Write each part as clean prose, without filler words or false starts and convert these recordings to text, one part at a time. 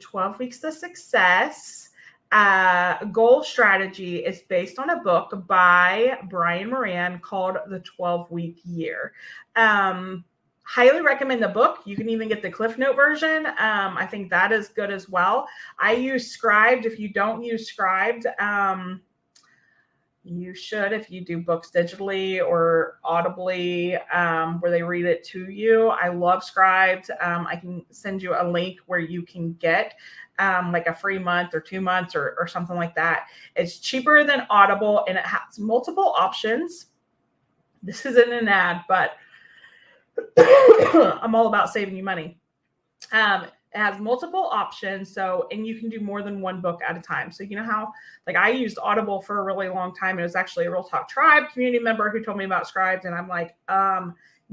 12 Weeks to Success goal strategy is based on a book by Brian Moran called The 12-Week Year. Highly recommend the book. You can even get the Cliff Note version. I think that is good as well. I use Scribd. If you don't use Scribd, you should if you do books digitally or audibly where they read it to you. I love Scribd. I can send you a link where you can get like a free month or 2 months or something like that. It's cheaper than Audible and it has multiple options. This isn't an ad, but I'm all about saving you money. It has multiple options, and you can do more than one book at a time. So you know how, like, I used Audible for a really long time. It was actually a Real Talk Tribe community member who told me about Scribd, and I'm like,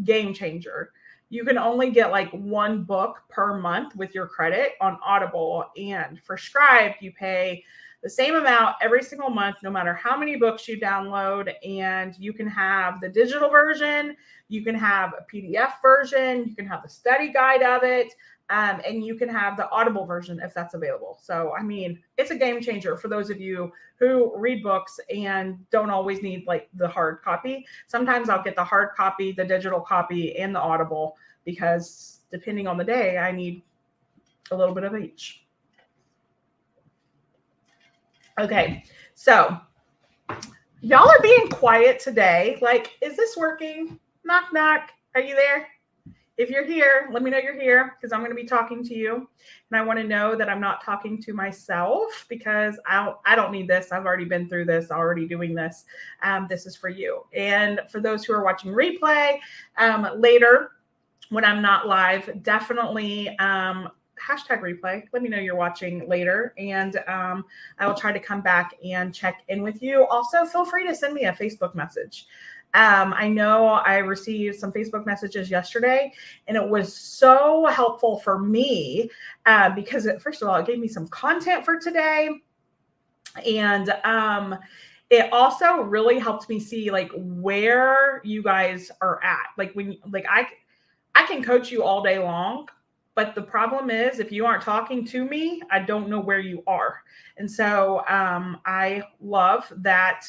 game changer. You can only get like one book per month with your credit on Audible, and for Scribd, you pay the same amount every single month, no matter how many books you download, and you can have the digital version, you can have a PDF version, you can have the study guide of it, and you can have the Audible version if that's available. So, I mean, it's a game changer for those of you who read books and don't always need like the hard copy. Sometimes I'll get the hard copy, the digital copy, and the Audible because depending on the day, I need a little bit of each. Okay, so y'all are being quiet today. Like, is this working? Knock, knock. Are you there? If you're here, let me know you're here because I'm going to be talking to you. And I want to know that I'm not talking to myself because I don't need this. I've already been through this, already doing this. This is for you. And for those who are watching replay later, when I'm not live, definitely hashtag replay. Let me know you're watching later. And I will try to come back and check in with you. Also, feel free to send me a Facebook message. I know I received some Facebook messages yesterday, and it was so helpful for me because, first of all, it gave me some content for today. And it also really helped me see like where you guys are at. Like I can coach you all day long, but the problem is if you aren't talking to me, I don't know where you are. And so I love that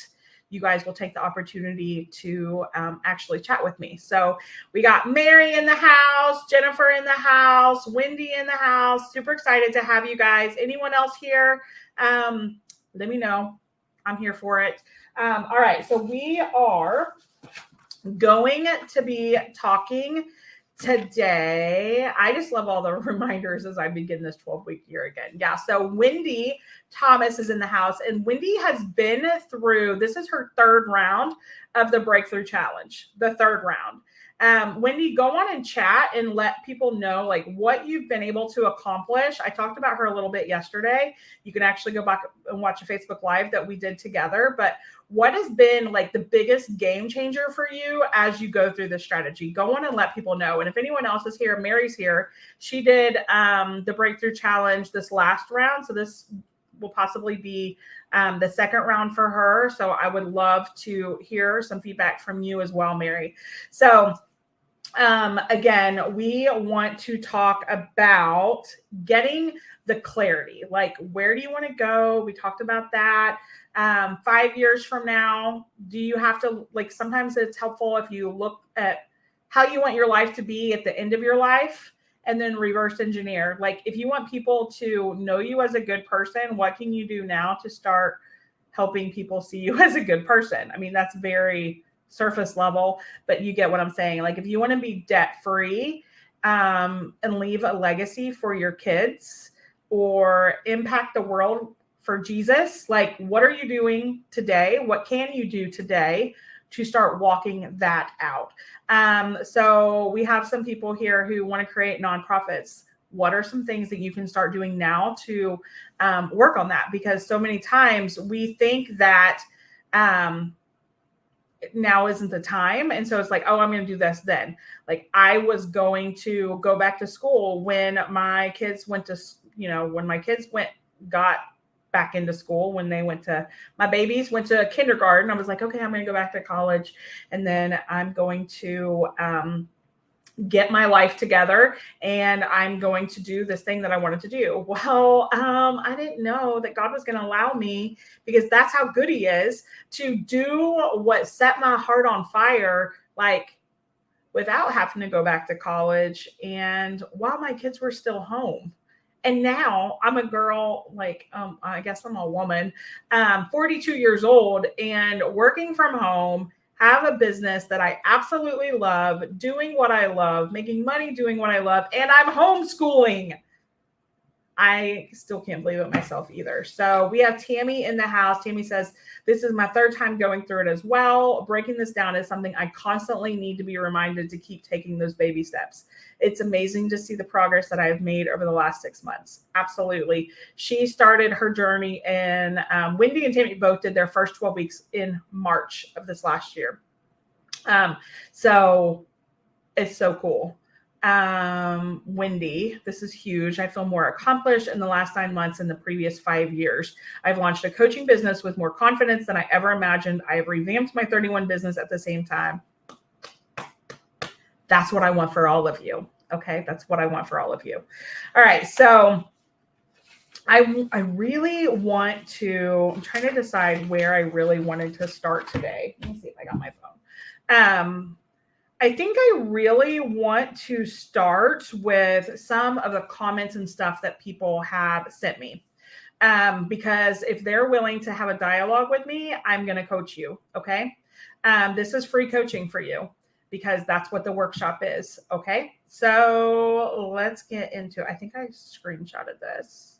you guys will take the opportunity to actually chat with me. So we got Mary in the house, Jennifer in the house, Wendy in the house. Super excited to have you guys. Anyone else here? Let me know. I'm here for it. All right. So we are going to be talking today. I just love all the reminders as I begin this 12-week year again. Yeah. So Wendy Thomas is in the house, and Wendy has been through, this is her third round of the Breakthrough Challenge, the third round. Wendy, go on and chat and let people know like what you've been able to accomplish. I talked about her a little bit yesterday. You can actually go back and watch a Facebook Live that we did together. But what has been like the biggest game changer for you as you go through this strategy? Go on and let people know. And if anyone else is here, Mary's here. She did the Breakthrough Challenge this last round. So this will possibly be the second round for her. So I would love to hear some feedback from you as well, Mary. So again, we want to talk about getting the clarity, like where do you want to go? We talked about that. 5 years from now, do you have to, like, sometimes it's helpful if you look at how you want your life to be at the end of your life and then reverse engineer. Like if you want people to know you as a good person, what can you do now to start helping people see you as a good person? I mean, that's very surface level, but you get what I'm saying. Like if you want to be debt free and leave a legacy for your kids or impact the world for Jesus, like what are you doing today? What can you do today to start walking that out? So we have some people here who want to create nonprofits. What are some things that you can start doing now to work on that? Because so many times we think that now isn't the time. And so it's like, oh, I'm going to do this then. Like I was going to go back to school when my kids went to, when my kids got back into school, when my babies went to kindergarten, I was like, okay, I'm going to go back to college. And then I'm going to get my life together and I'm going to do this thing that I wanted to do. Well, I didn't know that God was going to allow me, because that's how good he is, to do what set my heart on fire, like without having to go back to college and while my kids were still home. And now I'm a girl, like, I guess I'm a woman, 42 years old and working from home, have a business that I absolutely love, doing what I love, making money doing what I love, and I'm homeschooling. I still can't believe it myself either. So we have Tammy in the house. Tammy says, this is my third time going through it as well. Breaking this down is something I constantly need to be reminded to keep taking those baby steps. It's amazing to see the progress that I've made over the last 6 months. Absolutely. She started her journey in, Wendy and Tammy both did their first 12 weeks in March of this last year. So it's so cool. Wendy, this is huge. I feel more accomplished in the last 9 months than the previous 5 years. I've launched a coaching business with more confidence than I ever imagined. I have revamped my 31 business at the same time. That's what I want for all of you. Okay. That's what I want for all of you. All right. So I really want to, I'm trying to decide where I really wanted to start today. Let me see if I got my phone. I think I really want to start with some of the comments and stuff that people have sent me. Because if they're willing to have a dialogue with me, I'm going to coach you. Okay. This is free coaching for you because that's what the workshop is. Okay. So let's get into, I think I screenshotted this.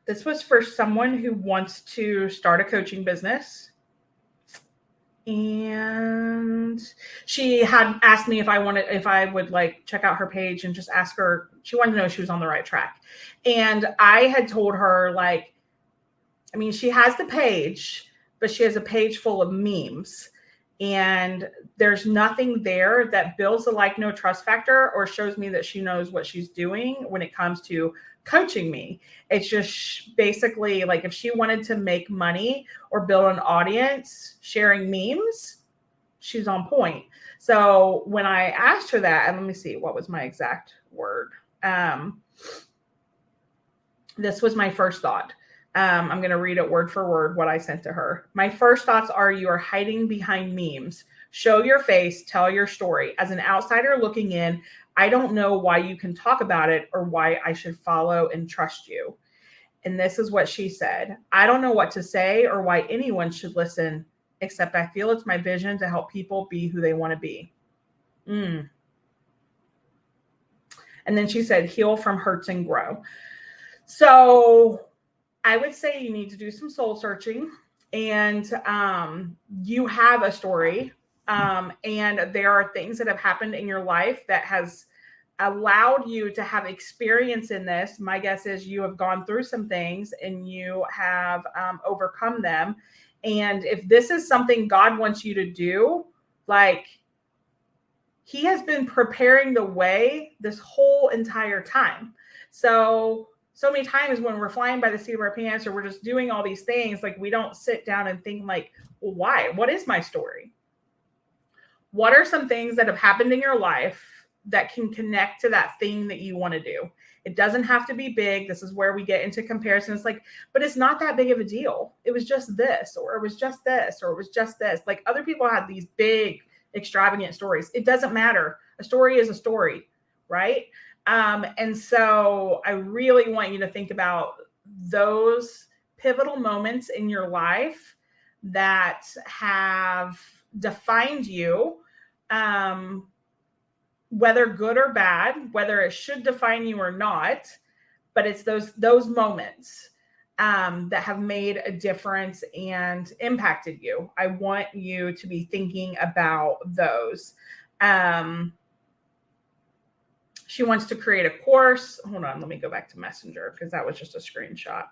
This was for someone who wants to start a coaching business. And she had asked me if I would like check out her page and just ask her, she wanted to know if she was on the right track. And I had told her, like, I mean, she has the page, but she has a page full of memes. And there's nothing there that builds a like, no trust factor or shows me that she knows what she's doing when it comes to coaching me. It's just basically like if she wanted to make money or build an audience sharing memes, she's on point. So when I asked her that, and let me see, what was my exact word? This was my first thought. I'm going to read it word for word what I sent to her. My first thoughts are, you are hiding behind memes. Show your face, tell your story. As an outsider looking in, I don't know why you can talk about it or why I should follow and trust you. And this is what she said. I don't know what to say or why anyone should listen, except I feel it's my vision to help people be who they want to be. And then she said, heal from hurts and grow. So I would say you need to do some soul searching, and you have a story, and there are things that have happened in your life that has allowed you to have experience in this. My guess is you have gone through some things and you have overcome them. And if this is something God wants you to do, like, he has been preparing the way this whole entire time. So many times when we're flying by the seat of our pants or we're just doing all these things, like, we don't sit down and think like, well, why? What is my story? What are some things that have happened in your life that can connect to that thing that you want to do? It doesn't have to be big. This is where we get into comparison. It's like, but it's not that big of a deal. It was just this, or it was just this, or it was just this. Like, other people have these big, extravagant stories. It doesn't matter. A story is a story, right? And so I really want you to think about those pivotal moments in your life that have defined you, whether good or bad, whether it should define you or not, but it's those moments that have made a difference and impacted you. I want you to be thinking about those. She wants to create a course. Hold on, let me go back to Messenger because that was just a screenshot.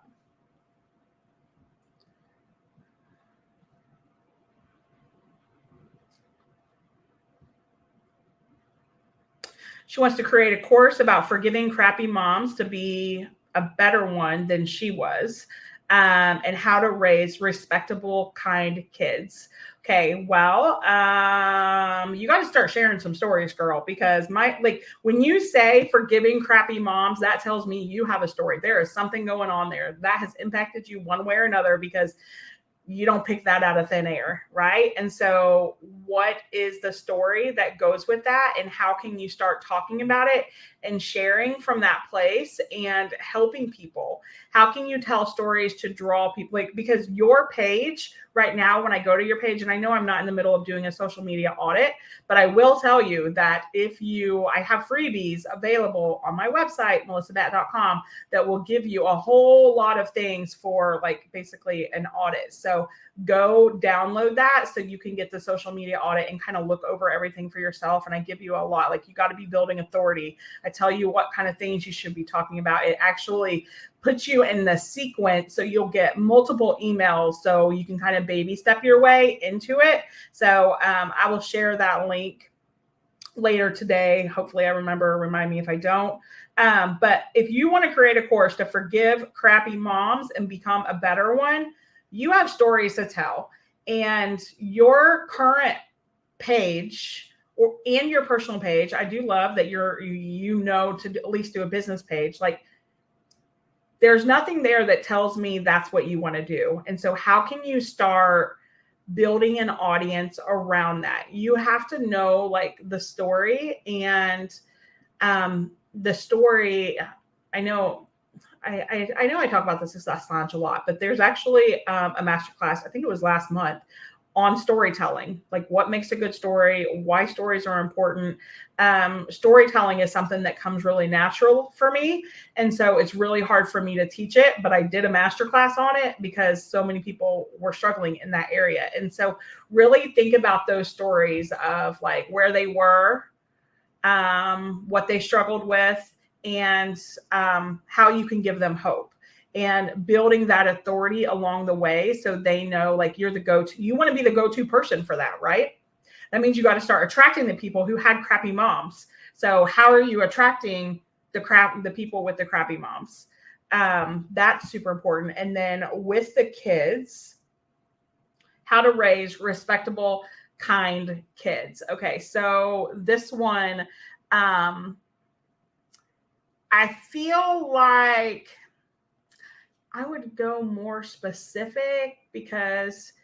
She wants to create a course about forgiving crappy moms to be a better one than she was. and how to raise respectable, kind kids. Okay, well, you got to start sharing some stories, girl, because when you say forgiving crappy moms, that tells me you have a story. There is something going on there that has impacted you one way or another, because you don't pick that out of thin air, right? And so what is the story that goes with that, and how can you start talking about it and sharing from that place and helping people? How can you tell stories to draw people? Because your page right now, when I go to your page, and I know I'm not in the middle of doing a social media audit, but I will tell you that I have freebies available on my website, melissabatt.com, that will give you a whole lot of things for basically an audit. So go download that so you can get the social media audit and kind of look over everything for yourself. And I give you a lot, you got to be building authority. I tell you what kind of things you should be talking about. It actually puts you in the sequence, so you'll get multiple emails, so you can kind of baby step your way into it. So I will share that link later today. Hopefully I remind me if I don't. But if you want to create a course to forgive crappy moms and become a better one, you have stories to tell. And your current page and your personal page, I do love that to at least do a business page. There's nothing there that tells me that's what you want to do. And so how can you start building an audience around that? You have to know the story, and the story. I know I talk about the Success Lounge a lot, but there's actually a masterclass, I think it was last month, on storytelling, what makes a good story, why stories are important. Storytelling is something that comes really natural for me. And so it's really hard for me to teach it, but I did a masterclass on it because so many people were struggling in that area. And so really think about those stories of where they were, what they struggled with, and how you can give them hope, and building that authority along the way, so they know you're the go-to. You want to be the go-to person for that, right? That means you got to start attracting the people who had crappy moms. So how are you attracting the people with the crappy moms? That's super important. And then with the kids, how to raise respectable, kind kids. Okay, so this one, I feel like I would go more specific, because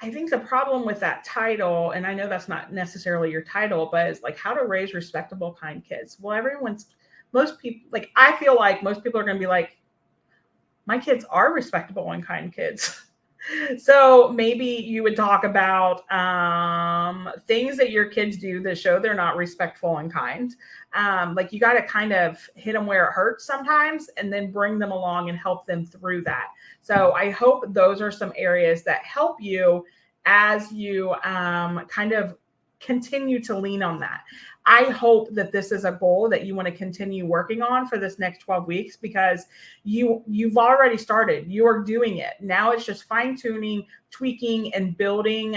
I think the problem with that title, and I know that's not necessarily your title, but it's how to raise respectable, kind kids. Well, most people, I feel like most people are going to be my kids are respectable and kind kids. So maybe you would talk about things that your kids do that show they're not respectful and kind. You got to kind of hit them where it hurts sometimes, and then bring them along and help them through that. So I hope those are some areas that help you as you kind of continue to lean on that. I hope that this is a goal that you want to continue working on for this next 12 weeks, because you've already started. You are doing it. Now it's just fine-tuning, tweaking, and building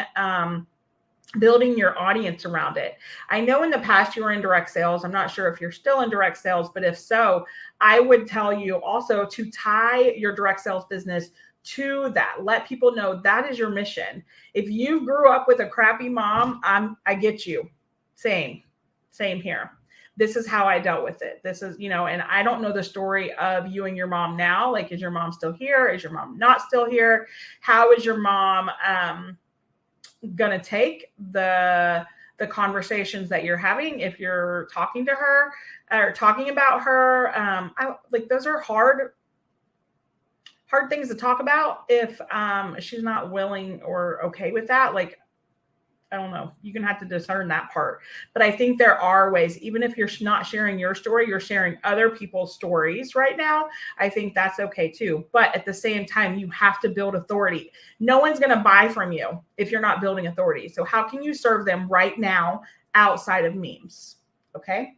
your audience around it. I know in the past you were in direct sales. I'm not sure if you're still in direct sales, but if so, I would tell you also to tie your direct sales business to that. Let people know that is your mission. If you grew up with a crappy mom, I get you. Same here. This is how I dealt with it. This is, and I don't know the story of you and your mom now. Is your mom still here? Is your mom not still here? How is your mom going to take the conversations that you're having if you're talking to her or talking about her? Those are hard things to talk about if she's not willing or okay with that. I don't know. You're going to have to discern that part. But I think there are ways, even if you're not sharing your story, you're sharing other people's stories right now. I think that's okay too. But at the same time, you have to build authority. No one's going to buy from you if you're not building authority. So how can you serve them right now outside of memes? Okay.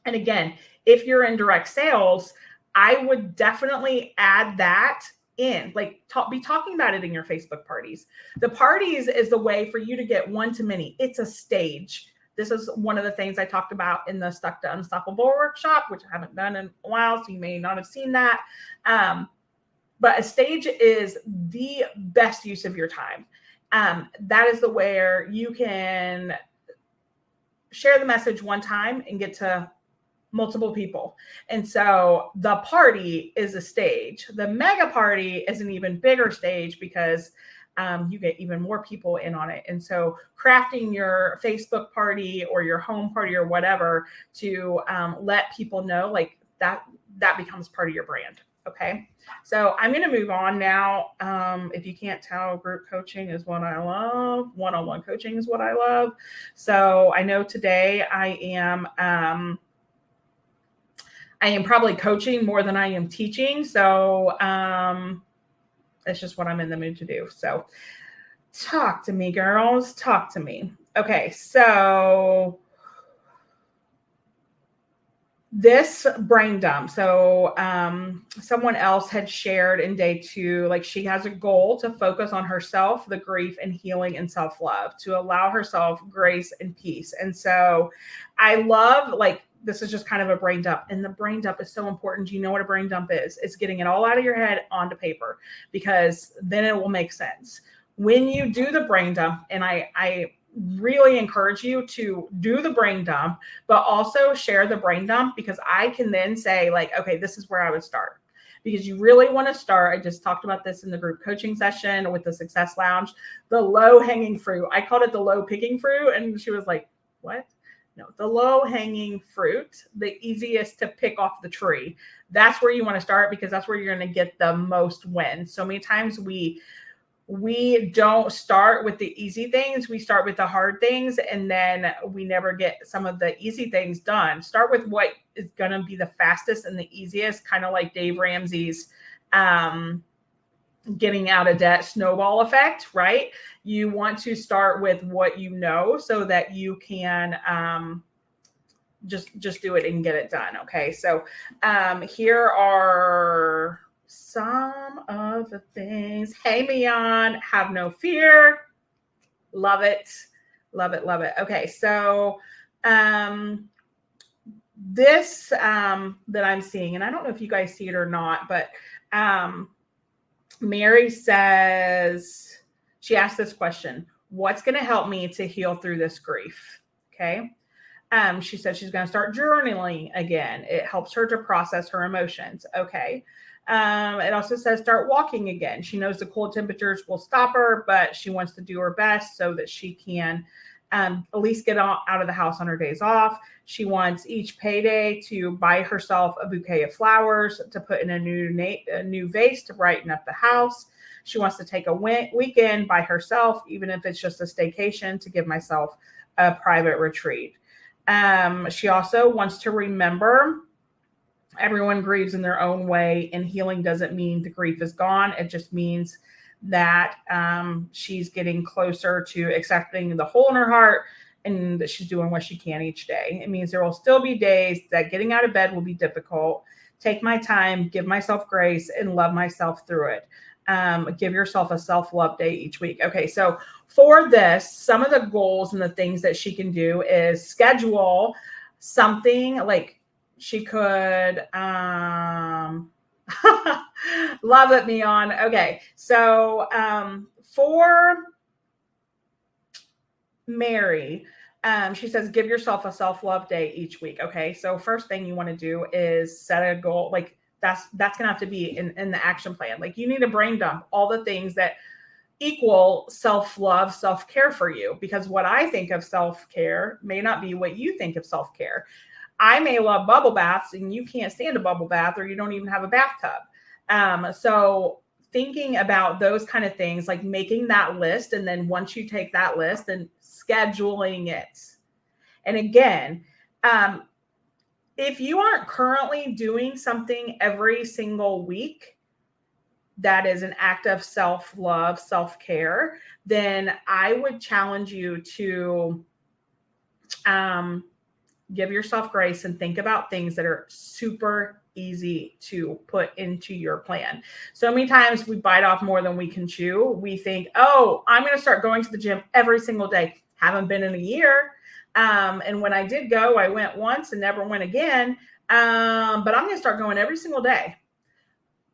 And again, if you're in direct sales, I would definitely add that in, be talking about it in your Facebook parties. The parties is the way for you to get one to many. It's a stage. This is one of the things I talked about in the Stuck to Unstoppable workshop, which I haven't done in a while, so you may not have seen that. But a stage is the best use of your time. That is the where you can share the message one time and get to multiple people. And so the party is a stage. The mega party is an even bigger stage because you get even more people in on it. And so crafting your Facebook party or your home party or whatever to let people know, like that becomes part of your brand. Okay. So I'm going to move on now. If you can't tell, group coaching is what I love. One-on-one coaching is what I love. So I know today I am probably coaching more than I am teaching. So it's just what I'm in the mood to do. So talk to me, girls. Talk to me. Okay, so this brain dump. So someone else had shared in day 2, like she has a goal to focus on herself, the grief and healing and self-love, to allow herself grace and peace. And so I love, like, this is just kind of a brain dump. And the brain dump is so important. Do you know what a brain dump is? It's getting it all out of your head onto paper, because then it will make sense. When you do the brain dump, and I really encourage you to do the brain dump, but also share the brain dump, because I can then say, like, okay, this is where I would start. Because you really want to start. I just talked about this in the group coaching session with the Success Lounge, the low hanging fruit. I called it the low picking fruit. And she was like, what? No, the low hanging fruit, the easiest to pick off the tree. That's where you want to start, because that's where you're going to get the most wins. So many times we don't start with the easy things. We start with the hard things, and then we never get some of the easy things done. Start with what is going to be the fastest and the easiest, kind of like Dave Ramsey's getting out of debt snowball effect, right? You want to start with what you know so that you can just do it and get it done. Okay. So here are some of the things. Hey, Mian, have no fear. Love it. Love it. Love it. Okay. So this that I'm seeing, and I don't know if you guys see it or not, but Mary says, she asked this question: what's going to help me to heal through this grief? Okay. She said she's going to start journaling again. It helps her to process her emotions. Okay. It also says start walking again. She knows the cold temperatures will stop her, but she wants to do her best so that she can at least get out of the house on her days off. She wants each payday to buy herself a bouquet of flowers to put in a new vase to brighten up the house. She wants to take a weekend by herself, even if it's just a staycation, to give myself a private retreat. She also wants to remember everyone grieves in their own way, and healing doesn't mean the grief is gone. It just means that she's getting closer to accepting the hole in her heart, and that she's doing what she can each day. It means there will still be days that getting out of bed will be difficult. Take my time, give myself grace, and love myself through it. Give yourself a self-love day each week. Okay, so for this, some of the goals and the things that she can do is schedule something. Like she could love it, Mian. Okay, so for Mary, she says, give yourself a self-love day each week. Okay, so first thing you want to do is set a goal. Like that's gonna have to be in the action plan. Like you need to brain dump all the things that equal self-love, self-care for you, because what I think of self-care may not be what you think of self-care. I may love bubble baths and you can't stand a bubble bath, or you don't even have a bathtub. So thinking about those kind of things, like making that list, and then once you take that list, then scheduling it. And again, if you aren't currently doing something every single week that is an act of self-love, self-care, then I would challenge you to give yourself grace and think about things that are super easy to put into your plan. So many times we bite off more than we can chew. We think, oh, I'm going to start going to the gym every single day. Haven't been in a year. And when I did go, I went once and never went again. But I'm going to start going every single day.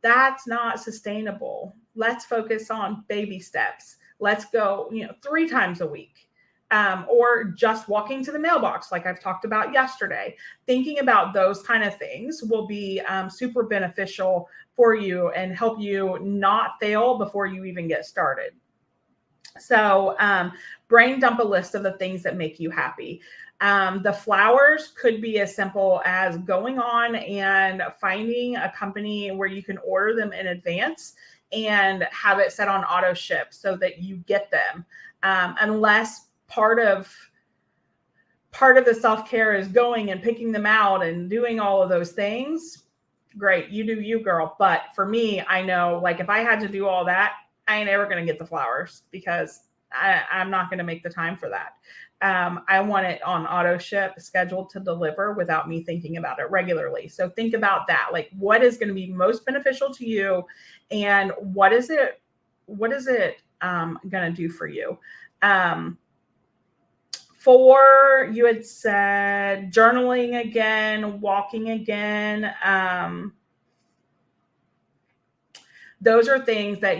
That's not sustainable. Let's focus on baby steps. Let's go, 3 times a week. Or just walking to the mailbox, like I've talked about yesterday. Thinking about those kind of things will be super beneficial for you and help you not fail before you even get started. So brain dump a list of the things that make you happy. The flowers could be as simple as going on and finding a company where you can order them in advance and have it set on auto ship so that you get them. Unless part of the self-care is going and picking them out and doing all of those things, great, you do you, girl. But for me, I know, like, if I had to do all that, I ain't ever going to get the flowers because I'm not going to make the time for that. I want it on auto ship, scheduled to deliver without me thinking about it regularly. So think about that. Like, what is going to be most beneficial to you, and what is it going to do for you? You had said journaling again, walking again. Those are things that,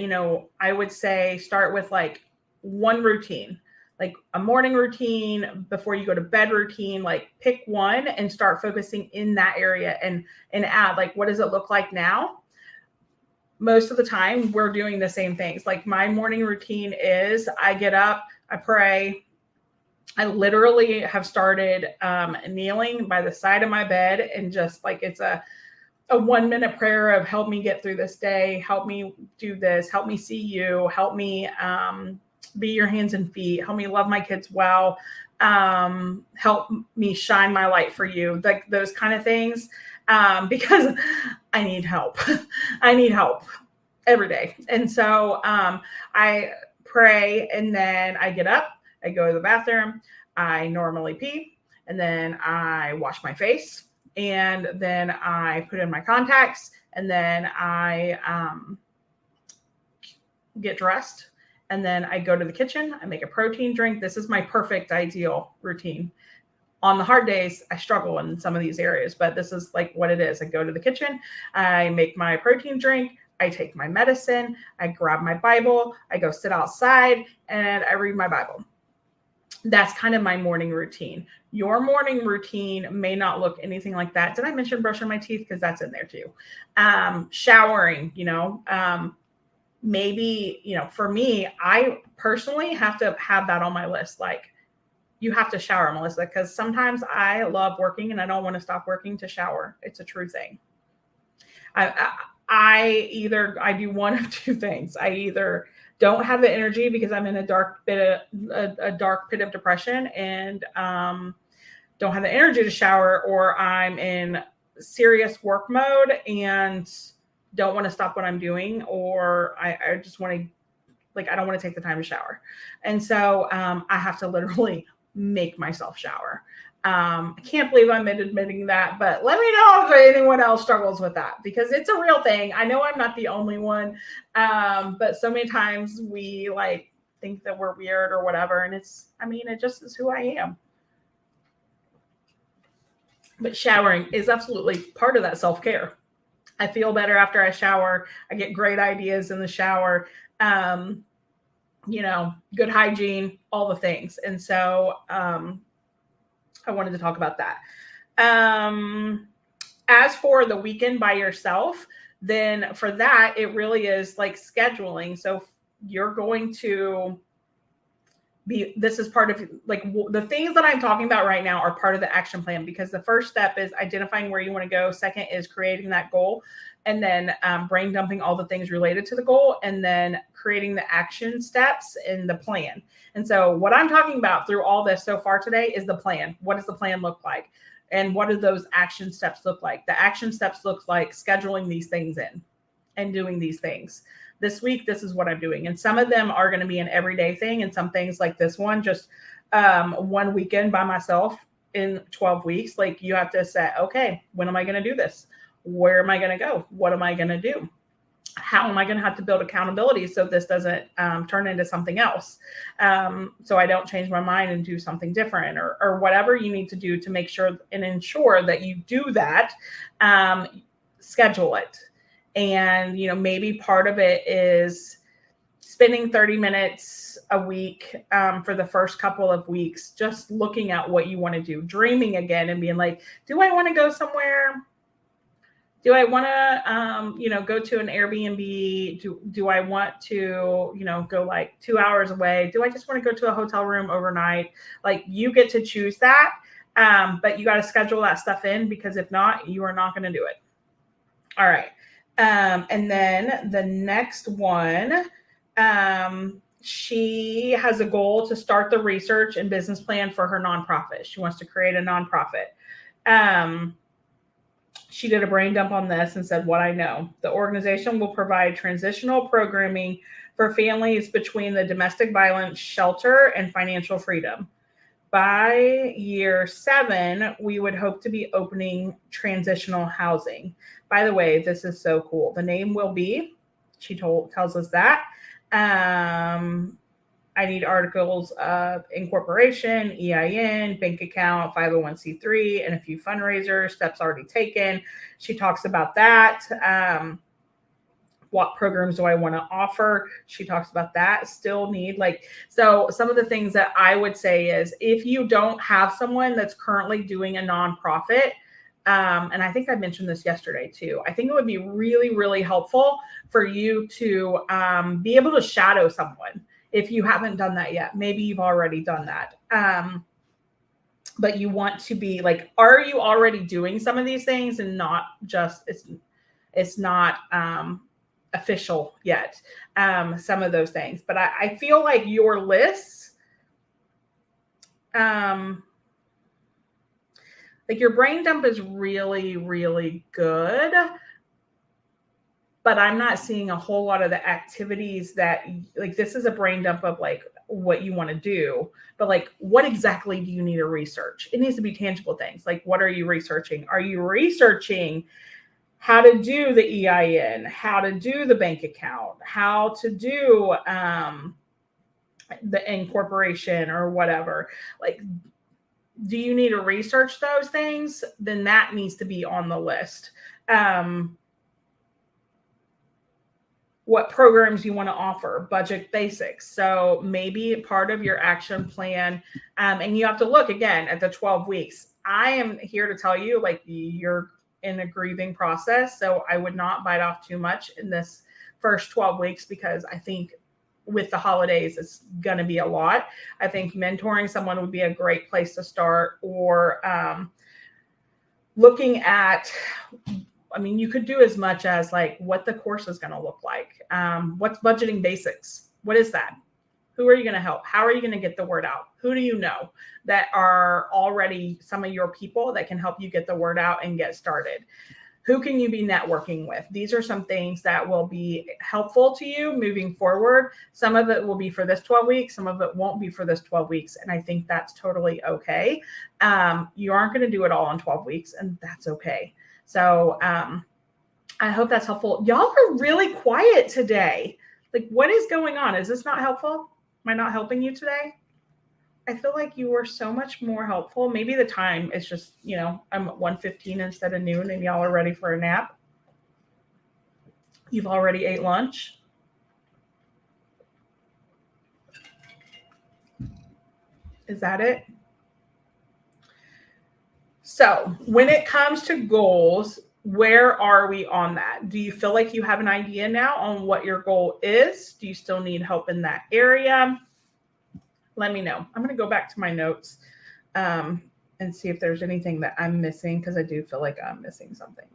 I would say start with like one routine, like a morning routine, before you go to bed routine. Like, pick one and start focusing in that area and add, like, what does it look like now? Most of the time we're doing the same things. Like, my morning routine is I get up, I pray. I literally have started kneeling by the side of my bed and just like, it's a 1-minute prayer of help me get through this day. Help me do this. Help me see you. Help me be your hands and feet. Help me love my kids well. Help me shine my light for you. Like, those kind of things. Because I need help. I need help every day. And so I pray, and then I get up. I go to the bathroom, I normally pee, and then I wash my face, and then I put in my contacts, and then I get dressed, and then I go to the kitchen, I make a protein drink. This is my perfect ideal routine. On the hard days, I struggle in some of these areas, but this is like what it is. I go to the kitchen, I make my protein drink, I take my medicine, I grab my Bible, I go sit outside, and I read my Bible. That's kind of my morning routine. Your morning routine may not look anything like that. Did I mention brushing my teeth? Because that's in there too. Showering, maybe, for me, I personally have to have that on my list. Like, you have to shower, Melissa, because sometimes I love working and I don't want to stop working to shower. It's a true thing. I do one of two things. I either don't have the energy because I'm in a dark pit of depression and don't have the energy to shower, or I'm in serious work mode and don't want to stop what I'm doing, or I just want to, like, I don't want to take the time to shower. And so I have to literally make myself shower. I can't believe I'm admitting that, but let me know if anyone else struggles with that, because it's a real thing. I know I'm not the only one, but so many times we like think that we're weird or whatever, and it just is who I am. But showering is absolutely part of that self-care. I feel better after I shower. I get great ideas in the shower. Good hygiene, all the things. And so I wanted to talk about that. As for the weekend by yourself, then for that, it really is like scheduling. So you're going to this is part of, like, the things that I'm talking about right now are part of the action plan, because the first step is identifying where you want to go. Second is creating that goal, and then brain dumping all the things related to the goal, and then creating the action steps in the plan. And so what I'm talking about through all this so far today is the plan. What does the plan look like? And what do those action steps look like? The action steps look like scheduling these things in and doing these things. This week, this is what I'm doing. And some of them are going to be an everyday thing. And some things like this one, just one weekend by myself in 12 weeks, like, you have to say, okay, when am I going to do this? Where am I going to go? What am I going to do? How am I going to have to build accountability so this doesn't turn into something else? So I don't change my mind and do something different, or whatever you need to do to make sure and ensure that you do that. Schedule it. And, maybe part of it is spending 30 minutes a week for the first couple of weeks, just looking at what you want to do, dreaming again and being like, do I want to go somewhere? Do I want to, go to an Airbnb? Do I want to, go like 2 hours away? Do I just want to go to a hotel room overnight? Like, you get to choose that. But you got to schedule that stuff in, because if not, you are not going to do it. All right. And then the next one, she has a goal to start the research and business plan for her nonprofit. She wants to create a nonprofit. She did a brain dump on this and said, what I know. The organization will provide transitional programming for families between the domestic violence shelter and financial freedom. By year 7, we would hope to be opening transitional housing. By the way, this is so cool. The name will be, she tells us that. I need articles of incorporation, EIN, bank account, 501c3, and a few fundraisers, steps already taken. She talks about that. What programs do I want to offer? She talks about that. Still need so some of the things that I would say is, if you don't have someone that's currently doing a nonprofit, and I think I mentioned this yesterday too, I think it would be really, really helpful for you to be able to shadow someone. If you haven't done that yet, maybe you've already done that. But you want to be are you already doing some of these things, and not just, it's not official yet, some of those things. But I feel like your lists, your brain dump is really, really good, but I'm not seeing a whole lot of the activities that, this is a brain dump of what you want to do, but what exactly do you need to research? It needs to be tangible things. What are you researching? Are you researching how to do the EIN, how to do the bank account, how to do the incorporation or whatever? Do you need to research those things? Then that needs to be on the list. What programs you want to offer, budget basics. So maybe part of your action plan, and you have to look again at the 12 weeks. I am here to tell you, you're in a grieving process. So I would not bite off too much in this first 12 weeks, because I think with the holidays, it's going to be a lot. I think mentoring someone would be a great place to start, or looking at, you could do as much as what the course is going to look like. What's budgeting basics? What is that? Who are you going to help? How are you going to get the word out? Who do you know that are already some of your people that can help you get the word out and get started? Who can you be networking with? These are some things that will be helpful to you moving forward. Some of it will be for this 12 weeks. Some of it won't be for this 12 weeks. And I think that's totally okay. You aren't going to do it all in 12 weeks, and that's okay. So I hope that's helpful. Y'all are really quiet today. What is going on? Is this not helpful? Am I not helping you today? I feel like you were so much more helpful. Maybe the time is just, I'm at 1:15 instead of noon, and y'all are ready for a nap. You've already ate lunch. Is that it? So when it comes to goals, where are we on that? Do you feel like you have an idea now on what your goal is? Do you still need help in that area? Let me know. I'm going to go back to my notes and see if there's anything that I'm missing, because I do feel like I'm missing something.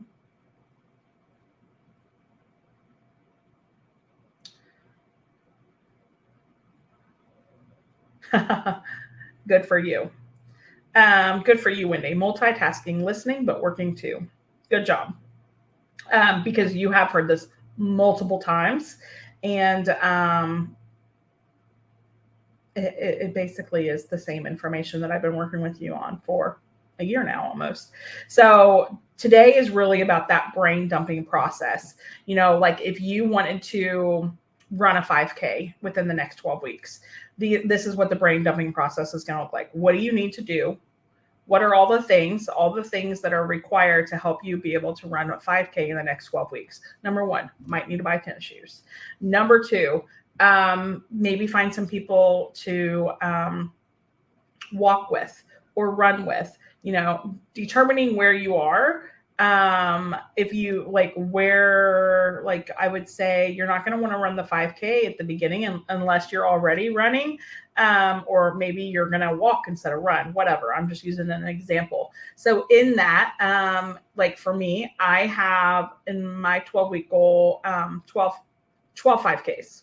Good for you. Good for you, Wendy. Multitasking, listening, but working too. Good job. Because you have heard this multiple times, and it basically is the same information that I've been working with you on for a year now almost. So today is really about that brain dumping process. If you wanted to run a 5K within the next 12 weeks, this is what the brain dumping process is going to look like. What do you need to do? What are all the things that are required to help you be able to run a 5K in the next 12 weeks? Number one, might need to buy tennis shoes. Number two, maybe find some people to walk with or run with, determining where you are. If you I would say you're not going to want to run the 5K at the beginning unless you're already running, or maybe you're going to walk instead of run, whatever. I'm just using an example. So in that, for me, I have in my 12-week goal, 12 5Ks.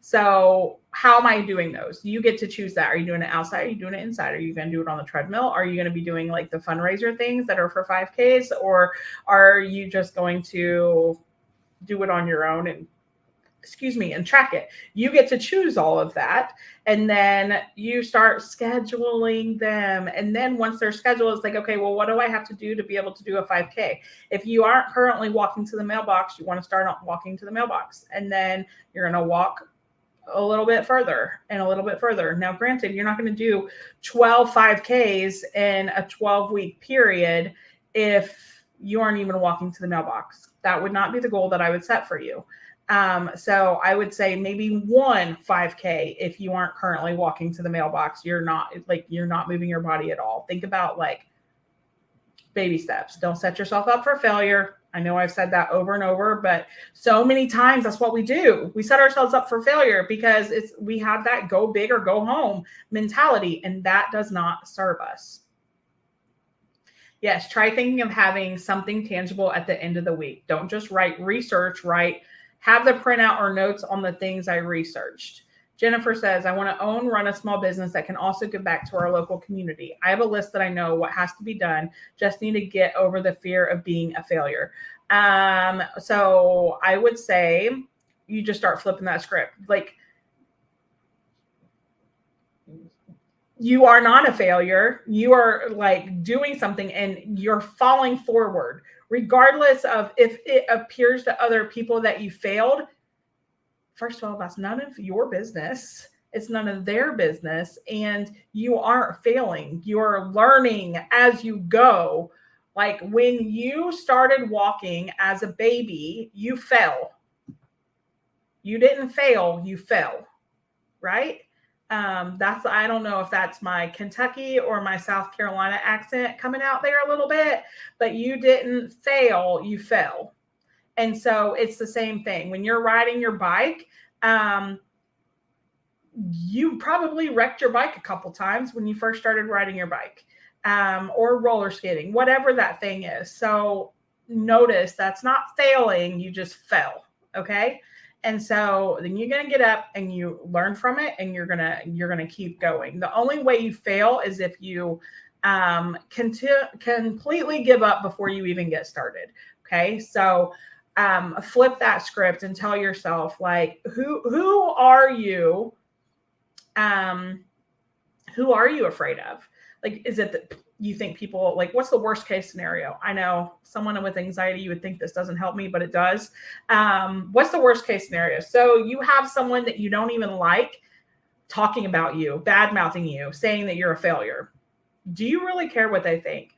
So how am I doing those? You get to choose that. Are you doing it outside? Are you doing it inside? Are you going to do it on the treadmill? Are you going to be doing like the fundraiser things that are for 5Ks? Or are you just going to do it on your own and track it? You get to choose all of that. And then you start scheduling them. And then once they're scheduled, it's like, okay, well, what do I have to do to be able to do a 5K? If you aren't currently walking to the mailbox, you want to start walking to the mailbox. And then you're going to walk a little bit further and a little bit further. Now, granted, you're not going to do 12 5Ks in a 12-week period if you aren't even walking to the mailbox. That would not be the goal that I would set for you. So I would say maybe one 5K if you aren't currently walking to the mailbox. You're not moving your body at all. Think about like baby steps. Don't set yourself up for failure. I know I've said that over and over, but so many times that's what we do. We set ourselves up for failure because we have that go big or go home mentality, and that does not serve us. Yes, try thinking of having something tangible at the end of the week. Don't just write research, have the printout or notes on the things I researched. Jennifer says, I want to run a small business that can also give back to our local community. I have a list that I know what has to be done. Just need to get over the fear of being a failure. So I would say you just start flipping that script. Like, you are not a failure. You are like doing something and you're falling forward, regardless of if it appears to other people that you failed. First of all, that's none of your business. It's none of their business. And you aren't failing. You're learning as you go. Like when you started walking as a baby, you fell. You didn't fail, you fell, right? I don't know if that's my Kentucky or my South Carolina accent coming out there a little bit, but you didn't fail, you fell. And so it's the same thing. When you're riding your bike, you probably wrecked your bike a couple times when you first started riding your bike, or roller skating, whatever that thing is. So notice that's not failing. You just fell. Okay. And so then you're going to get up and you learn from it and you're going to keep going. The only way you fail is if you completely give up before you even get started. Okay. So flip that script and tell yourself, like, who are you? Who are you afraid of? Like, is it that you think people, like, what's the worst case scenario? I know someone with anxiety, you would think this doesn't help me, but it does. What's the worst case scenario? So you have someone that you don't even like talking about you, bad mouthing you, saying that you're a failure. Do you really care what they think?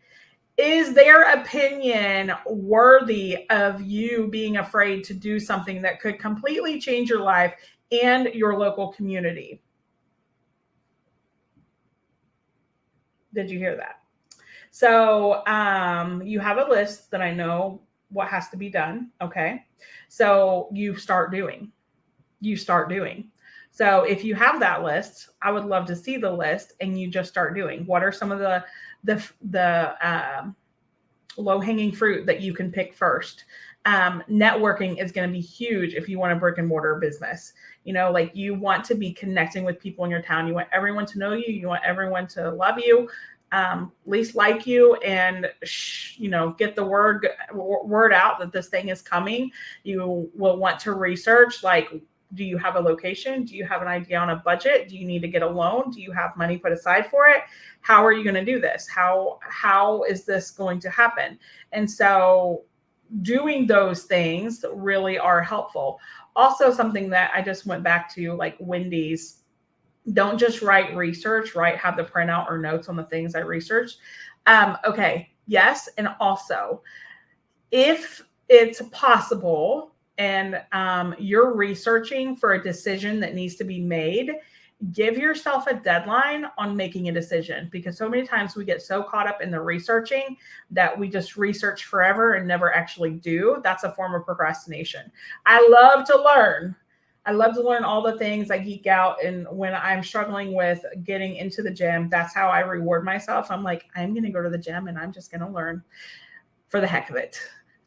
Is their opinion worthy of you being afraid to do something that could completely change your life and your local community? Did you hear that? So you have a list that I know what has to be done. Okay. So you start doing. So if you have that list, I would love to see the list and you just start doing. What are some of the low-hanging fruit that you can pick first? Networking is going to be huge if you want a brick and mortar business. Like you want to be connecting with people in your town. You want everyone to know you. You want everyone to love you, at least like you, and get the word out that this thing is coming. You will want to research, like, do you have a location? Do you have an idea on a budget? Do you need to get a loan? Do you have money put aside for it? How are you going to do this? How is this going to happen? And so doing those things really are helpful. Also, something that I just went back to, like Wendy's, don't just write research, have the printout or notes on the things I researched. Okay. Yes. And also, if it's possible and you're researching for a decision that needs to be made, give yourself a deadline on making a decision, because so many times we get so caught up in the researching that we just research forever and never actually do. That's a form of procrastination. I love to learn. I love to learn all the things. I geek out. And when I'm struggling with getting into the gym, that's how I reward myself. I'm like, I'm going to go to the gym and I'm just going to learn for the heck of it.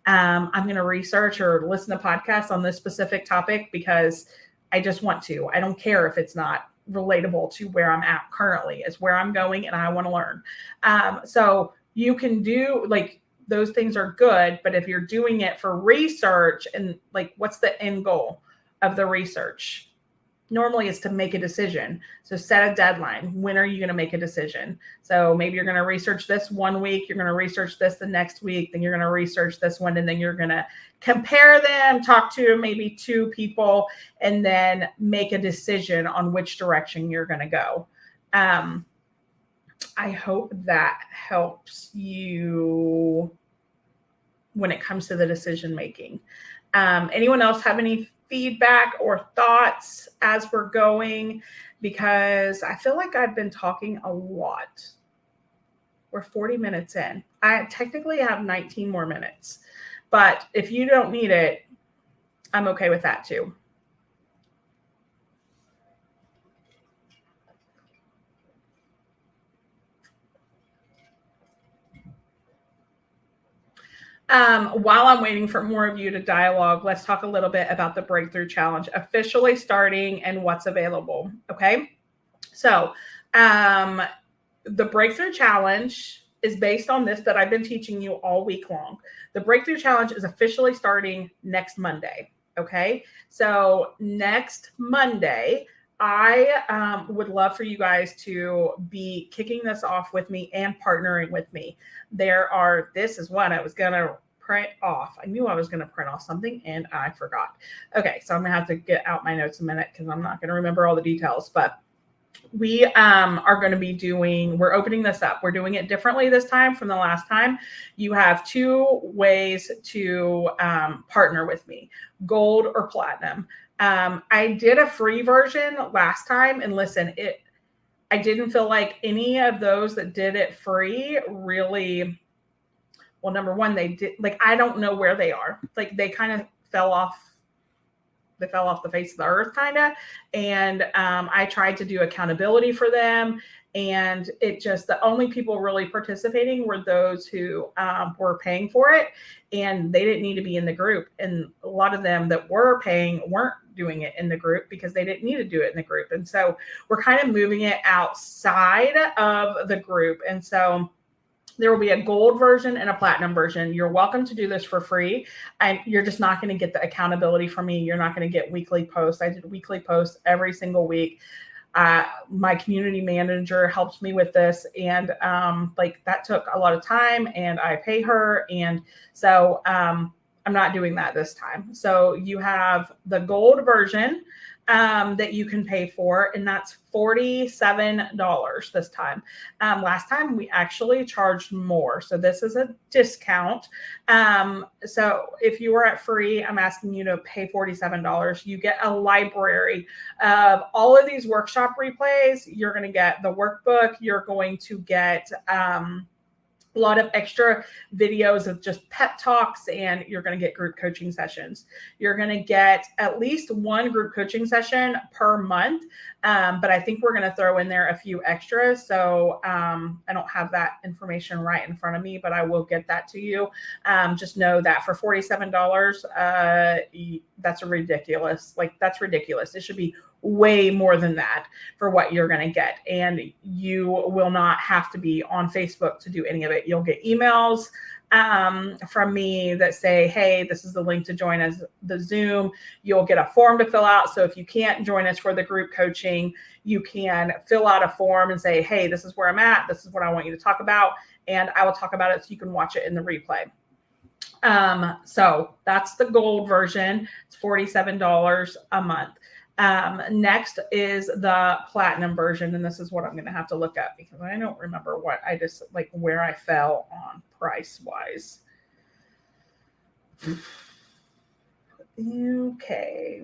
I'm going to research or listen to podcasts on this specific topic because I just want to. I don't care if it's not relatable to where I'm at currently. It's where I'm going and I want to learn. So you can do, like, those things are good, but if you're doing it for research and like, what's the end goal of the research? Normally it's to make a decision. So set a deadline. When are you going to make a decision? So maybe you're going to research this one week, you're going to research this the next week, then you're going to research this one, and then you're going to compare them, talk to maybe 2 people, and then make a decision on which direction you're going to go. I hope that helps you when it comes to the decision making. Anyone else have any feedback or thoughts as we're going? Because I feel like I've been talking a lot. We're 40 minutes in. I technically have 19 more minutes, but if you don't need it, I'm okay with that too. While I'm waiting for more of you to dialogue, let's talk a little bit about the Breakthrough Challenge officially starting and what's available. Okay. So, the Breakthrough Challenge is based on this that I've been teaching you all week long. The Breakthrough Challenge is officially starting next Monday. Okay. So next Monday, I would love for you guys to be kicking this off with me and partnering with me. This is what I was going to print off. I knew I was going to print off something and I forgot. Okay. So I'm going to have to get out my notes a minute because I'm not going to remember all the details, but we are going to be we're opening this up. We're doing it differently this time from the last time. You have 2 ways to partner with me, gold or platinum. I did a free version last time, and listen, I didn't feel like any of those that did it free really, well, number one, they did, like, I don't know where they are. Like, they kind of fell off the face of the earth, kind of. And I tried to do accountability for them. And the only people really participating were those who were paying for it. And they didn't need to be in the group. And a lot of them that were paying weren't doing it in the group because they didn't need to do it in the group. And so we're kind of moving it outside of the group. And so there will be a gold version and a platinum version. You're welcome to do this for free. And you're just not going to get the accountability from me. You're not going to get weekly posts. I did weekly posts every single week. My community manager helped me with this. And that took a lot of time, and I pay her. And so I'm not doing that this time. So you have the gold version that you can pay for, and that's $47 this time. Last time we actually charged more, so this is a discount. So if you were at free, I'm asking you to pay $47. You get a library of all of these workshop replays. You're going to get the workbook. You're going to get a lot of extra videos of just pep talks, and you're going to get group coaching sessions. You're going to get at least 1 group coaching session per month. But I think we're going to throw in there a few extras. So I don't have that information right in front of me, but I will get that to you. Just know that for $47, that's ridiculous. That's ridiculous. It should be way more than that for what you're going to get. And you will not have to be on Facebook to do any of it. You'll get emails from me that say, hey, this is the link to join us, the Zoom. You'll get a form to fill out. So if you can't join us for the group coaching, you can fill out a form and say, hey, this is where I'm at. This is what I want you to talk about. And I will talk about it so you can watch it in the replay. So that's the gold version. It's $47 a month. Next is the platinum version. And this is what I'm going to have to look up because I don't remember what I just like where I fell on price wise. Okay.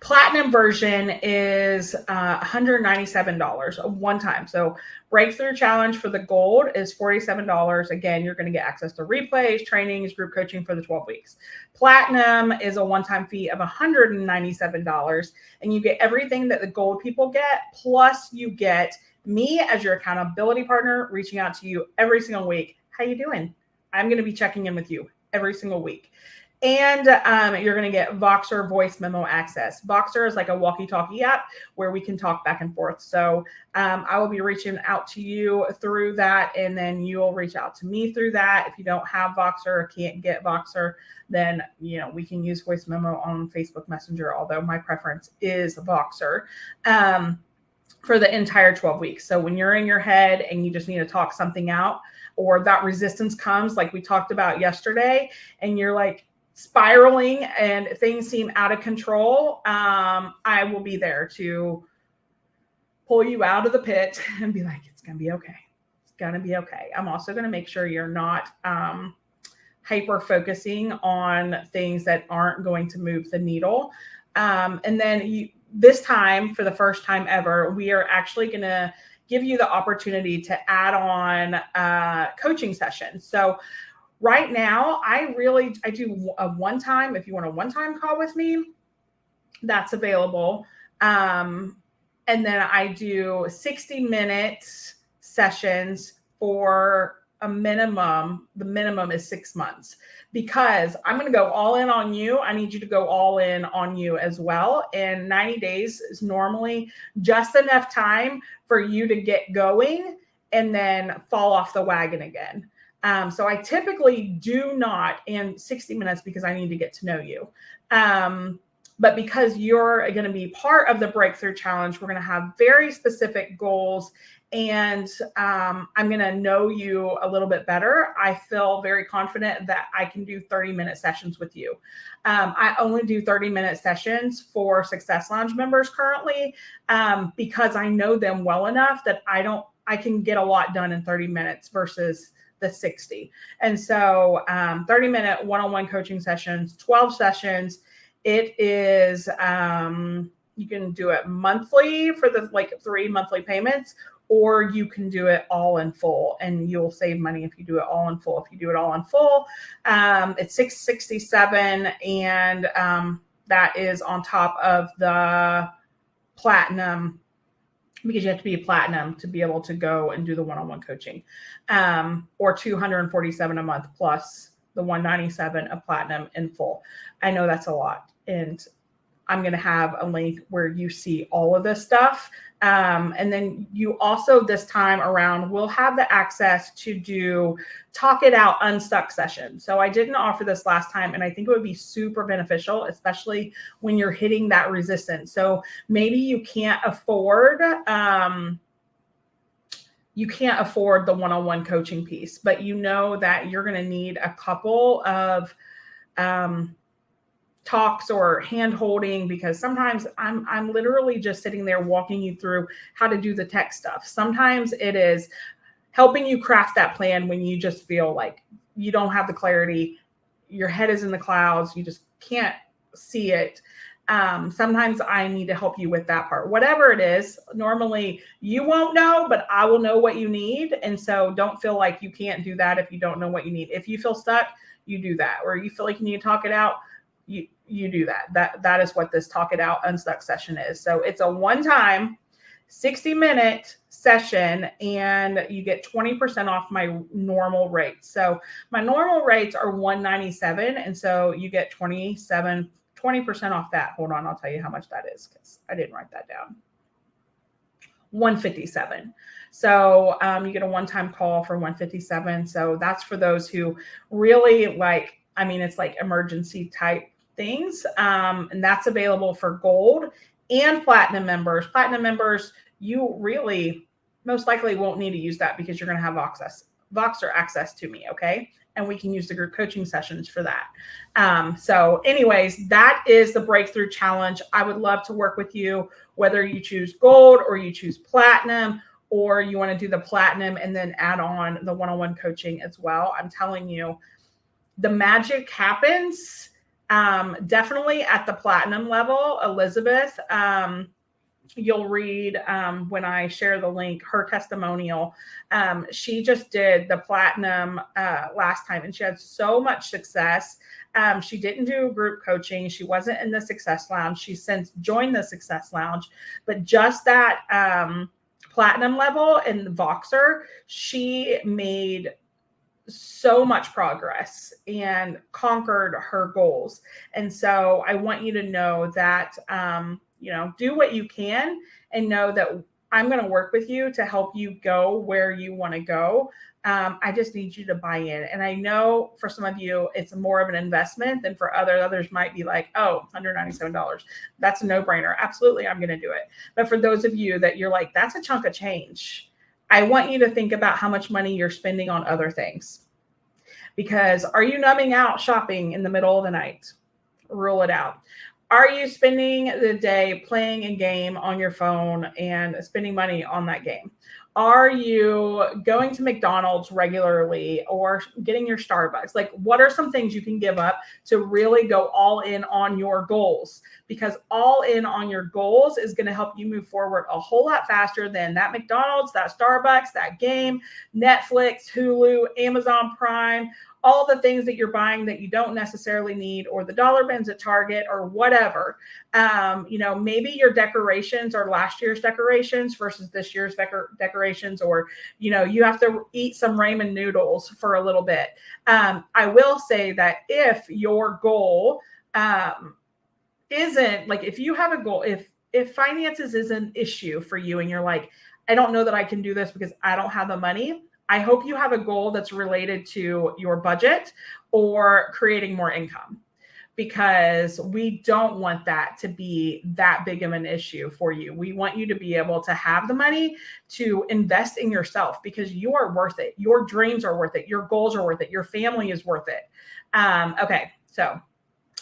Platinum version is $197 one time. So breakthrough challenge for the gold is $47. Again, you're going to get access to replays, trainings, group coaching for the 12 weeks. Platinum is a one-time fee of $197, and you get everything that the gold people get, plus you get me as your accountability partner reaching out to you every single week. How you doing? I'm going to be checking in with you every single week. And you're going to get Voxer voice memo access. Voxer is like a walkie-talkie app where we can talk back and forth. So I will be reaching out to you through that, and then you'll reach out to me through that. If you don't have Voxer or can't get Voxer, then we can use voice memo on Facebook Messenger, although my preference is Voxer. For the entire 12 weeks. So when you're in your head and you just need to talk something out, or that resistance comes like we talked about yesterday, and you're like spiraling and things seem out of control, I will be there to pull you out of the pit and be like, it's going to be okay. It's going to be okay. I'm also going to make sure you're not hyper focusing on things that aren't going to move the needle. And then this time, for the first time ever, we are actually going to give you the opportunity to add on coaching sessions. So right now, I do a one-time, if you want a one-time call with me, that's available. And then I do 60-minute sessions for a minimum. The minimum is 6 months, because I'm going to go all in on you. I need you to go all in on you as well. And 90 days is normally just enough time for you to get going and then fall off the wagon again. So I typically do not in 60 minutes because I need to get to know you. But because you're going to be part of the Breakthrough Challenge, we're going to have very specific goals, and I'm going to know you a little bit better. I feel very confident that I can do 30-minute sessions with you. I only do 30-minute sessions for Success Lounge members currently, because I know them well enough that I can get a lot done in 30 minutes versus the 60. And so 30-minute one-on-one coaching sessions, 12 sessions. It is, you can do it monthly for the 3 monthly payments, or you can do it all in full, and you'll save money if you do it all in full. If you do it all in full, it's $667, and that is on top of the platinum, because you have to be a platinum to be able to go and do the one-on-one coaching, or $247 a month plus the $197 of platinum in full. I know that's a lot, and I'm going to have a link where you see all of this stuff. And then you also, this time around, will have the access to do Talk It Out Unstuck sessions. So I didn't offer this last time, and I think it would be super beneficial, especially when you're hitting that resistance. So maybe you can't afford the one-on-one coaching piece, but you know that you're going to need a couple of talks or hand holding, because sometimes I'm literally just sitting there walking you through how to do the tech stuff. Sometimes it is helping you craft that plan when you just feel like you don't have the clarity, your head is in the clouds, you just can't see it. Sometimes I need to help you with that part. Whatever it is, normally you won't know, but I will know what you need. And so don't feel like you can't do that if you don't know what you need. If you feel stuck, you do that. Or you feel like you need to talk it out, you do that. That is what this Talk It Out Unstuck session is. So it's a one-time 60-minute session, and you get 20% off my normal rates. So my normal rates are $197, and so you get 20% off that. Hold on, I'll tell you how much that is, because I didn't write that down. $157. So you get a one-time call for $157. So that's for those who really it's like emergency type things. And that's available for gold and platinum members. Platinum members, you really most likely won't need to use that because you're going to have Voxer access to me. Okay. And we can use the group coaching sessions for that. So anyways, that is the Breakthrough Challenge. I would love to work with you, whether you choose gold or you choose platinum, or you want to do the platinum and then add on the one-on-one coaching as well. I'm telling you, the magic happens definitely at the platinum level. Elizabeth, you'll read when I share the link, her testimonial. She just did the platinum last time and she had so much success. She didn't do group coaching. She wasn't in the Success Lounge. She's since joined the Success Lounge, but just that platinum level in Voxer, she made so much progress and conquered her goals. And so I want you to know that, do what you can and know that I'm going to work with you to help you go where you want to go. I just need you to buy in. And I know for some of you, it's more of an investment than for others might be like, oh, $197. That's a no-brainer. Absolutely, I'm going to do it. But for those of you that you're like, that's a chunk of change, I want you to think about how much money you're spending on other things. Because are you numbing out shopping in the middle of the night? Rule it out. Are you spending the day playing a game on your phone and spending money on that game? Are you going to McDonald's regularly or getting your Starbucks? Like, what are some things you can give up to really go all in on your goals? Because all in on your goals is going to help you move forward a whole lot faster than that McDonald's, that Starbucks, that game, Netflix, Hulu, Amazon Prime, all the things that you're buying that you don't necessarily need, or the dollar bins at Target or whatever. Maybe your decorations are last year's decorations versus this year's decorations, or, you have to eat some ramen noodles for a little bit. I will say that if your goal isn't like, if you have a goal, if finances is an issue for you and you're like, I don't know that I can do this because I don't have the money, I hope you have a goal that's related to your budget or creating more income, because we don't want that to be that big of an issue for you. We want you to be able to have the money to invest in yourself, because you are worth it. Your dreams are worth it. Your goals are worth it. Your family is worth it. Okay, so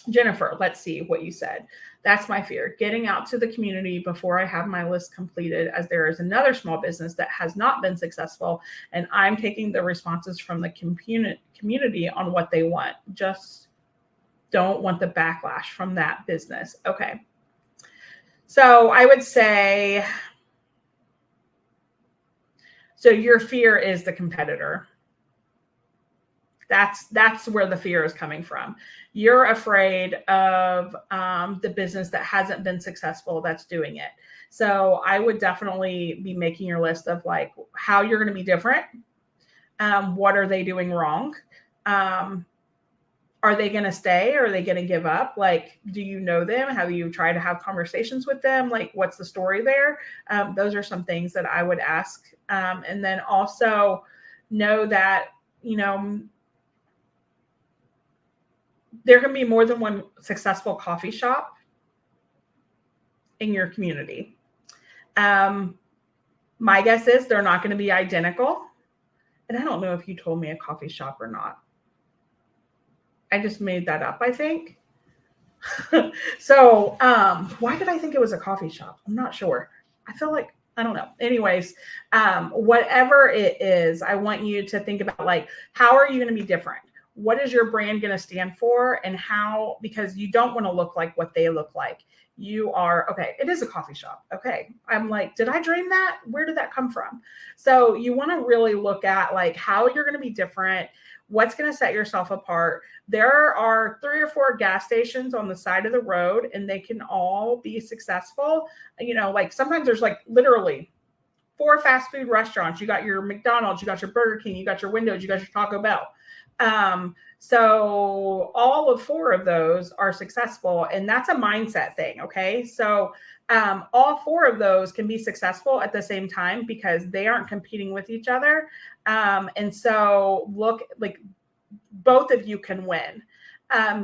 Jennifer, let's see what you said. That's my fear, getting out to the community before I have my list completed, as there is another small business that has not been successful, and I'm taking the responses from the community on what they want. Just don't want the backlash from that business. Okay. So I would say, so your fear is the competitor. That's where the fear is coming from. You're afraid of the business that hasn't been successful that's doing it. So I would definitely be making your list of like how you're going to be different. What are they doing wrong? Are they going to stay? Or are they going to give up? Like, do you know them? Have you tried to have conversations with them? Like, what's the story there? Those are some things that I would ask. And then also know that, there can be more than one successful coffee shop in your community. My guess is they're not going to be identical. And I don't know if you told me a coffee shop or not. I just made that up, I think. So why did I think it was a coffee shop? I'm not sure. I feel like, I don't know. Anyways, whatever it is, I want you to think about like, how are you going to be different? What is your brand going to stand for, and how, because you don't want to look like what they look like. You are, okay, it is a coffee shop. Okay. I'm like, did I dream that? Where did that come from? So you want to really look at like how you're going to be different, what's going to set yourself apart. There are 3 or 4 gas stations on the side of the road, and they can all be successful. Like sometimes there's like literally 4 fast food restaurants. You got your McDonald's, you got your Burger King, you got your Wendy's, you got your Taco Bell. So all of 4 of those are successful, and that's a mindset thing. Okay. So, all 4 of those can be successful at the same time because they aren't competing with each other. And so look, like both of you can win.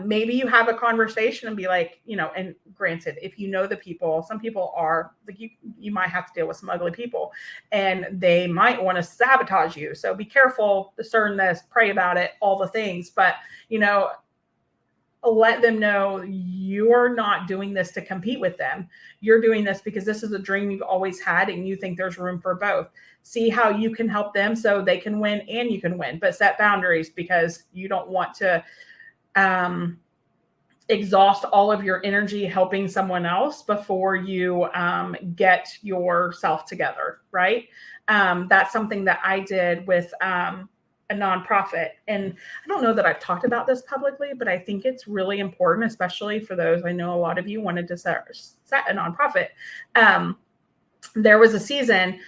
Maybe you have a conversation and be like, and granted, if you know the people, some people are like, you might have to deal with some ugly people and they might want to sabotage you. So be careful, discern this, pray about it, all the things. But, let them know you're not doing this to compete with them. You're doing this because this is a dream you've always had and you think there's room for both. See how you can help them so they can win and you can win, but set boundaries because you don't want to exhaust all of your energy helping someone else before you get yourself together, right? That's something that I did with a nonprofit. And I don't know that I've talked about this publicly, but I think it's really important, especially for those, I know a lot of you wanted to set a nonprofit. There was a season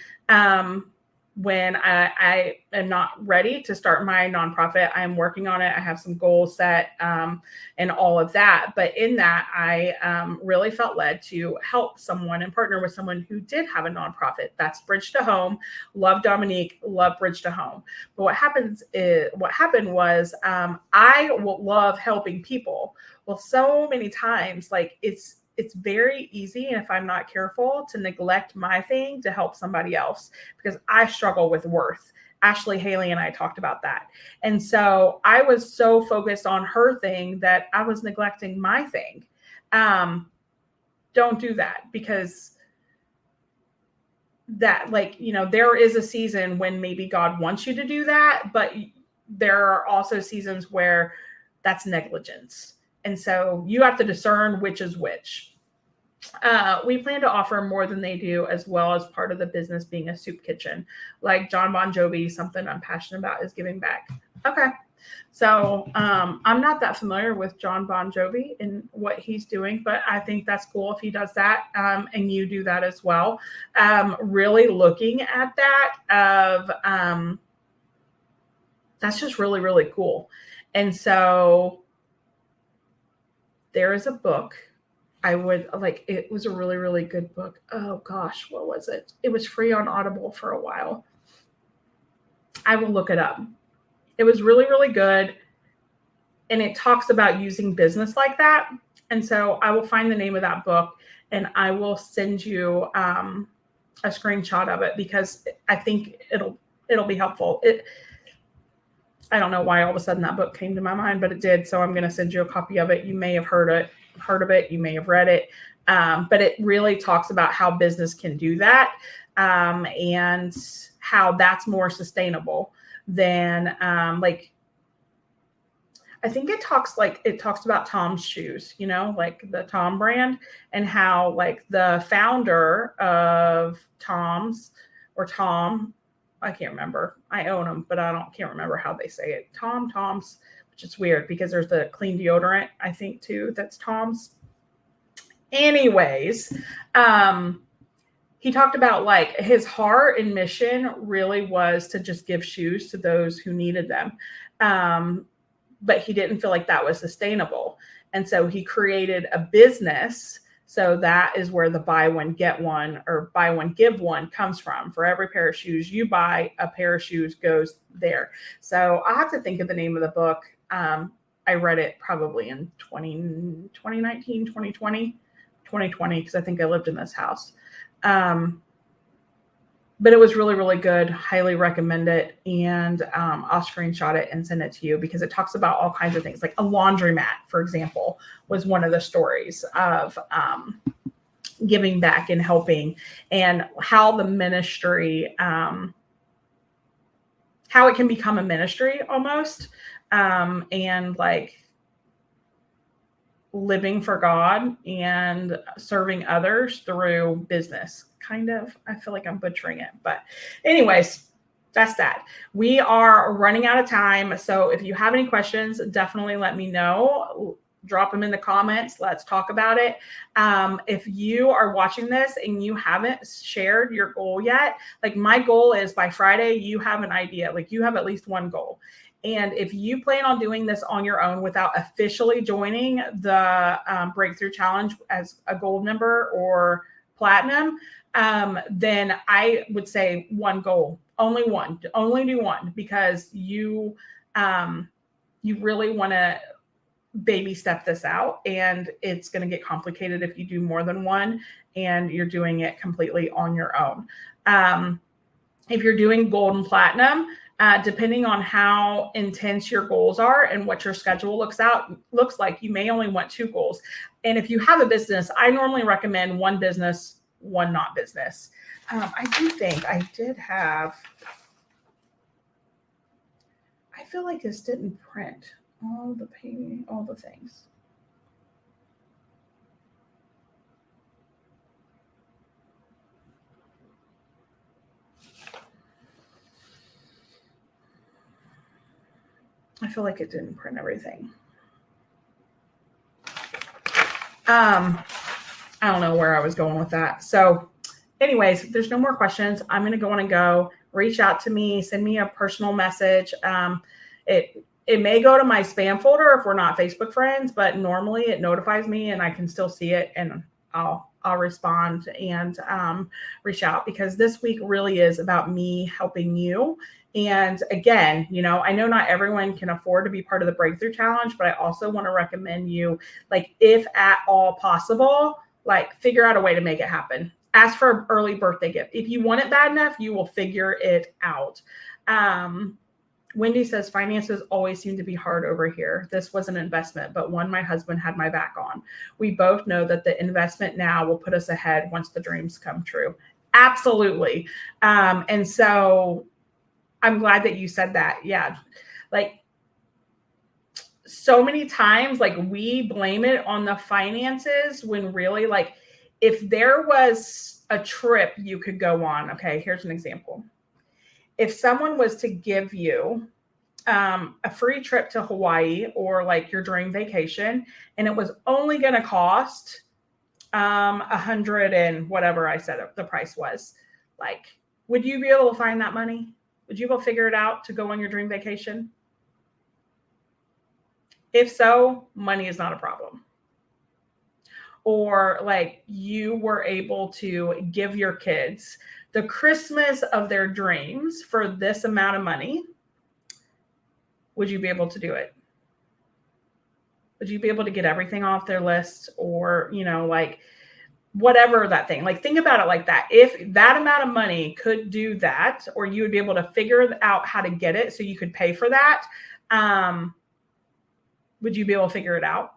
when I am not ready to start my nonprofit. I'm working on it. I have some goals set and all of that. But in that, I really felt led to help someone and partner with someone who did have a nonprofit. That's Bridge to Home. Love Dominique, love Bridge to Home. But what happened was I love helping people. Well, so many times, like it's very easy, and if I'm not careful, to neglect my thing to help somebody else because I struggle with worth. Ashley Haley and I talked about that. And so I was so focused on her thing that I was neglecting my thing. Don't do that because that, there is a season when maybe God wants you to do that, but there are also seasons where that's negligence. And so you have to discern which is which. We plan to offer more than they do, as well as part of the business being a soup kitchen. Like John Bon Jovi, something I'm passionate about is giving back. Okay. So I'm not that familiar with John Bon Jovi and what he's doing, but I think that's cool if he does that and you do that as well. Really looking at that that's just really, really cool. And so there is a book it was a really, really good book. Oh gosh, what was it? It was free on Audible for a while. I will look it up. It was really, really good. And it talks about using business like that. And so I will find the name of that book and I will send you a screenshot of it because I think it'll be helpful. I don't know why all of a sudden that book came to my mind, but it did. So I'm going to send you a copy of it. You may have heard of it. You may have read it. But it really talks about how business can do that and how that's more sustainable than I think it talks about Tom's shoes, like the Tom brand and how like the founder of Tom's or Tom, I can't remember. I own them, but can't remember how they say it. Tom's, which is weird because there's the clean deodorant, I think too, that's Tom's. Anyways, he talked about like his heart and mission really was to just give shoes to those who needed them. But he didn't feel like that was sustainable. And so he created a business. So that is where the buy one, get one or buy one, give one comes from. For every pair of shoes you buy, a pair of shoes goes there. So I have to think of the name of the book. I read it probably in 2019, 2020, because I think I lived in this house. But it was really, really good. Highly recommend it. And I'll screenshot it and send it to you because it talks about all kinds of things. Like a laundromat, for example, was one of the stories of giving back and helping and how the ministry, how it can become a ministry almost. And like living for God and serving others through business. Kind of, I feel like I'm butchering it, but anyways, that's that. We are running out of time. So if you have any questions, definitely let me know. Drop them in the comments. Let's talk about it. If you are watching this and you haven't shared your goal yet, like my goal is by Friday, you have an idea, like you have at least one goal. And if you plan on doing this on your own without officially joining the Breakthrough Challenge as a gold member or platinum, then I would say one goal, only do one because you really want to baby step this out, and it's going to get complicated if you do more than one and you're doing it completely on your own. If you're doing gold and platinum, depending on how intense your goals are and what your schedule looks like, you may only want 2 goals. And if you have a business, I normally recommend 1 business, 1 not business. I do think I did have, I feel like this didn't print all the things. I feel like it didn't print everything. I don't know where I was going with that. So anyways, if there's no more questions, I'm going to go on and go. Reach out to me, send me a personal message. It may go to my spam folder if we're not Facebook friends, but normally it notifies me and I can still see it, and I'll respond and reach out, because this week really is about me helping you. And again, I know not everyone can afford to be part of the Breakthrough Challenge, but I also want to recommend you, like, if at all possible, like, figure out a way to make it happen. Ask for an early birthday gift. If you want it bad enough, you will figure it out. Wendy says, finances always seem to be hard over here. This was an investment, but one my husband had my back on. We both know that the investment now will put us ahead once the dreams come true. Absolutely. And so I'm glad that you said that. Yeah. Like, so many times, like, we blame it on the finances when really, like, if there was a trip you could go on, okay, here's an example. If someone was to give you a free trip to Hawaii, or like your dream vacation, and it was only going to cost $100 and whatever I said the price was, like, would you be able to find that money? Would you go figure it out to go on your dream vacation? If so, money is not a problem. Or like, you were able to give your kids the Christmas of their dreams for this amount of money, would you be able to do it? Would you be able to get everything off their list? Or, like, whatever that thing, like, think about it like that. If that amount of money could do that, or you would be able to figure out how to get it so you could pay for that, would you be able to figure it out?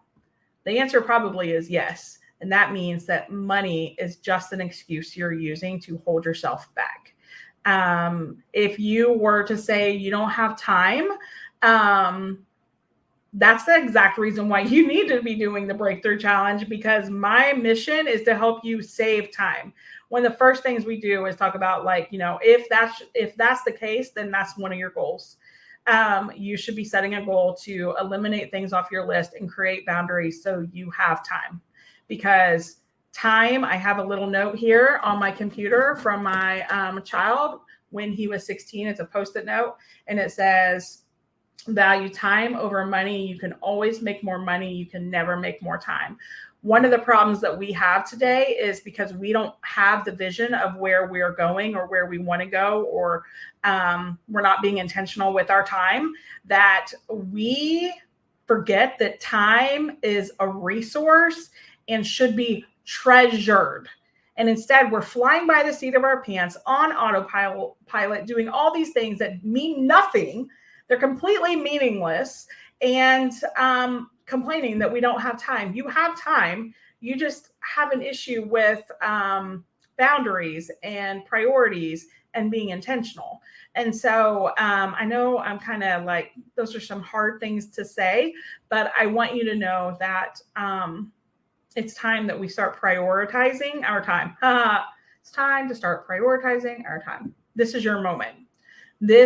The answer probably is yes. And that means that money is just an excuse you're using to hold yourself back. If you were to say you don't have time, that's the exact reason why you need to be doing the Breakthrough Challenge, because my mission is to help you save time. One of the first things we do is talk about, like, if that's the case, then that's one of your goals. You should be setting a goal to eliminate things off your list and create boundaries so you have time. Because time, I have a little note here on my computer from my child when he was 16. It's a Post-it note, and it says, value time over money. You can always make more money. You can never make more time. One of the problems that we have today is because we don't have the vision of where we're going or where we want to go, or we're not being intentional with our time, that we forget that time is a resource and should be treasured. And instead, we're flying by the seat of our pants on autopilot, doing all these things that mean nothing. They're completely meaningless, and complaining that we don't have time. You have time. You just have an issue with boundaries and priorities and being intentional. And so I know I'm kind of like, those are some hard things to say, but I want you to know that it's time that we start prioritizing our time. It's time to start prioritizing our time. This is your moment. This